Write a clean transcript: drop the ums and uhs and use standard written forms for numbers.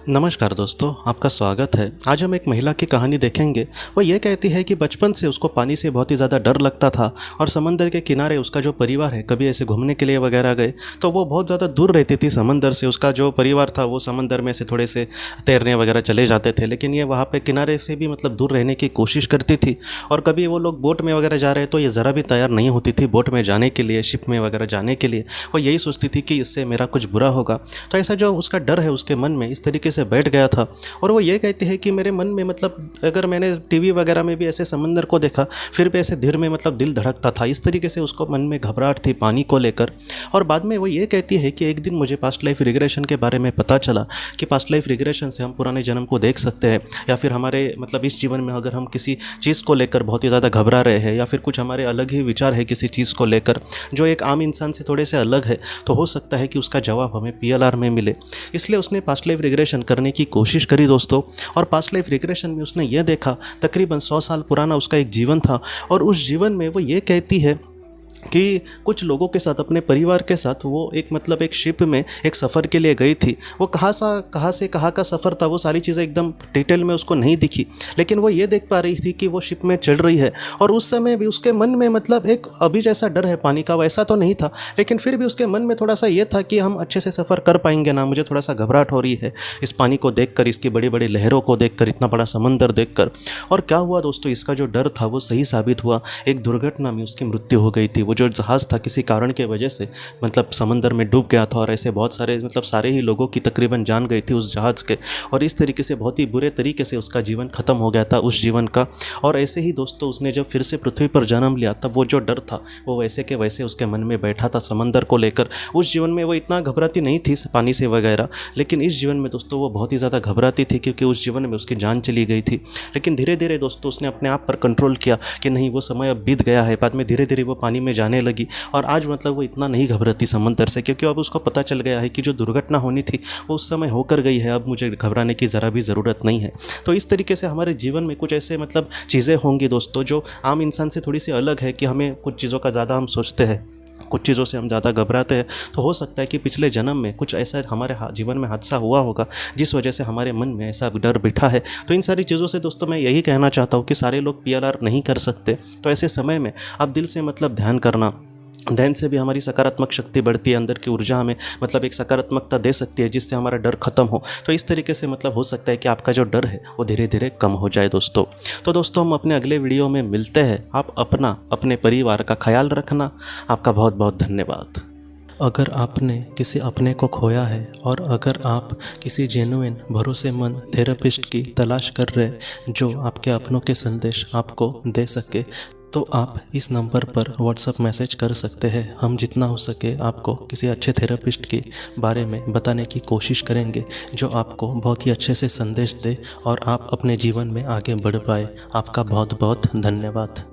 नमस्कार दोस्तों, आपका स्वागत है। आज हम एक महिला की कहानी देखेंगे। वो ये कहती है कि बचपन से उसको पानी से बहुत ही ज़्यादा डर लगता था और समंदर के किनारे उसका जो परिवार है, कभी ऐसे घूमने के लिए वगैरह गए तो वो बहुत ज़्यादा दूर रहती थी समंदर से। उसका जो परिवार था वो समंदर में से थोड़े से तैरने वगैरह चले जाते थे, लेकिन ये वहाँ पर किनारे से भी मतलब दूर रहने की कोशिश करती थी। और कभी वो लोग बोट में वगैरह जा रहे तो ये ज़रा भी तैयार नहीं होती थी बोट में जाने के लिए, शिप में वगैरह जाने के लिए। वो यही सोचती थी कि इससे मेरा कुछ बुरा होगा। तो ऐसा जो उसका डर है उसके मन में इस तरीके से बैठ गया था। और वो ये कहती है कि मेरे मन में मतलब अगर मैंने टीवी वगैरह में भी ऐसे समंदर को देखा फिर भी ऐसे धीरे में मतलब दिल धड़कता था। इस तरीके से उसको मन में घबराहट थी पानी को लेकर। और बाद में वो ये कहती है कि एक दिन मुझे पास्ट लाइफ रिग्रेशन के बारे में पता चला कि पास्ट लाइफ रिग्रेशन से हम पुराने जन्म को देख सकते हैं, या फिर हमारे मतलब इस जीवन में अगर हम किसी चीज़ को लेकर बहुत ही ज़्यादा घबरा रहे हैं या फिर कुछ हमारे अलग ही विचार है किसी चीज़ को लेकर जो एक आम इंसान से थोड़े से अलग है, तो हो सकता है कि उसका जवाब हमें PLR में मिले। इसलिए उसने पास्ट लाइफ रिग्रेशन करने की कोशिश करी दोस्तों। और पास्ट लाइफ रिग्रेशन में उसने ये देखा तकरीबन 100 साल पुराना उसका एक जीवन था। और उस जीवन में वो ये कहती है कि कुछ लोगों के साथ, अपने परिवार के साथ वो एक शिप में एक सफ़र के लिए गई थी। वो कहाँ से कहाँ का सफ़र था वो सारी चीज़ें एकदम डिटेल में उसको नहीं दिखी, लेकिन वो ये देख पा रही थी कि वो शिप में चढ़ रही है। और उस समय भी उसके मन में मतलब एक अभी जैसा डर है पानी का वैसा तो नहीं था, लेकिन फिर भी उसके मन में थोड़ा सा ये था कि हम अच्छे से सफ़र कर पाएंगे ना। मुझे थोड़ा सा घबराहट हो रही है इस पानी को देखकर, इसकी बड़ी बड़ी लहरों को देखकर, इतना बड़ा समंदर देखकर। और क्या हुआ दोस्तों, इसका जो डर था वो सही साबित हुआ। एक दुर्घटना में उसकी मृत्यु हो गई थी। वो जो जहाज़ था किसी कारण के वजह से मतलब समंदर में डूब गया था और ऐसे बहुत सारे मतलब सारे ही लोगों की तकरीबन जान गई थी उस जहाज़ के। और इस तरीके से बहुत ही बुरे तरीके से उसका जीवन खत्म हो गया था उस जीवन का। और ऐसे ही दोस्तों उसने जब फिर से पृथ्वी पर जन्म लिया तब वो जो डर था वो वैसे के वैसे उसके मन में बैठा था समंदर को लेकर। उस जीवन में वो इतना घबराती नहीं थी पानी से वगैरह, लेकिन इस जीवन में दोस्तों वो बहुत ही ज़्यादा घबराती थी क्योंकि उस जीवन में उसकी जान चली गई थी। लेकिन धीरे धीरे दोस्तों उसने अपने आप पर कंट्रोल किया कि नहीं, वो समय अब बीत गया है। बाद में धीरे धीरे वो पानी में जाने लगी और आज मतलब वो इतना नहीं घबराती समंदर से, क्योंकि अब उसको पता चल गया है कि जो दुर्घटना होनी थी वो उस समय होकर गई है। अब मुझे घबराने की ज़रा भी ज़रूरत नहीं है। तो इस तरीके से हमारे जीवन में कुछ ऐसे मतलब चीज़ें होंगी दोस्तों जो आम इंसान से थोड़ी सी अलग है कि हमें कुछ चीज़ों का ज़्यादा हम सोचते हैं, कुछ चीज़ों से हम ज़्यादा घबराते हैं। तो हो सकता है कि पिछले जन्म में कुछ ऐसा हमारे जीवन में हादसा हुआ होगा जिस वजह से हमारे मन में ऐसा डर बिठा है। तो इन सारी चीज़ों से दोस्तों मैं यही कहना चाहता हूँ कि सारे लोग PLR नहीं कर सकते। तो ऐसे समय में आप दिल से मतलब ध्यान करना, ध्यान से भी हमारी सकारात्मक शक्ति बढ़ती है, अंदर की ऊर्जा हमें मतलब एक सकारात्मकता दे सकती है जिससे हमारा डर खत्म हो। तो इस तरीके से मतलब हो सकता है कि आपका जो डर है वो धीरे धीरे कम हो जाए दोस्तों। तो दोस्तों हम अपने अगले वीडियो में मिलते हैं। आप अपने परिवार का ख्याल रखना। आपका बहुत बहुत धन्यवाद। अगर आपने किसी अपने को खोया है और अगर आप किसी जेन्युइन भरोसेमंद थेरेपिस्ट की तलाश कर रहे जो आपके अपनों के संदेश आपको दे सके, तो आप इस नंबर पर WhatsApp मैसेज कर सकते हैं। हम जितना हो सके आपको किसी अच्छे थेरेपिस्ट के बारे में बताने की कोशिश करेंगे जो आपको बहुत ही अच्छे से संदेश दे और आप अपने जीवन में आगे बढ़ पाए। आपका बहुत बहुत धन्यवाद।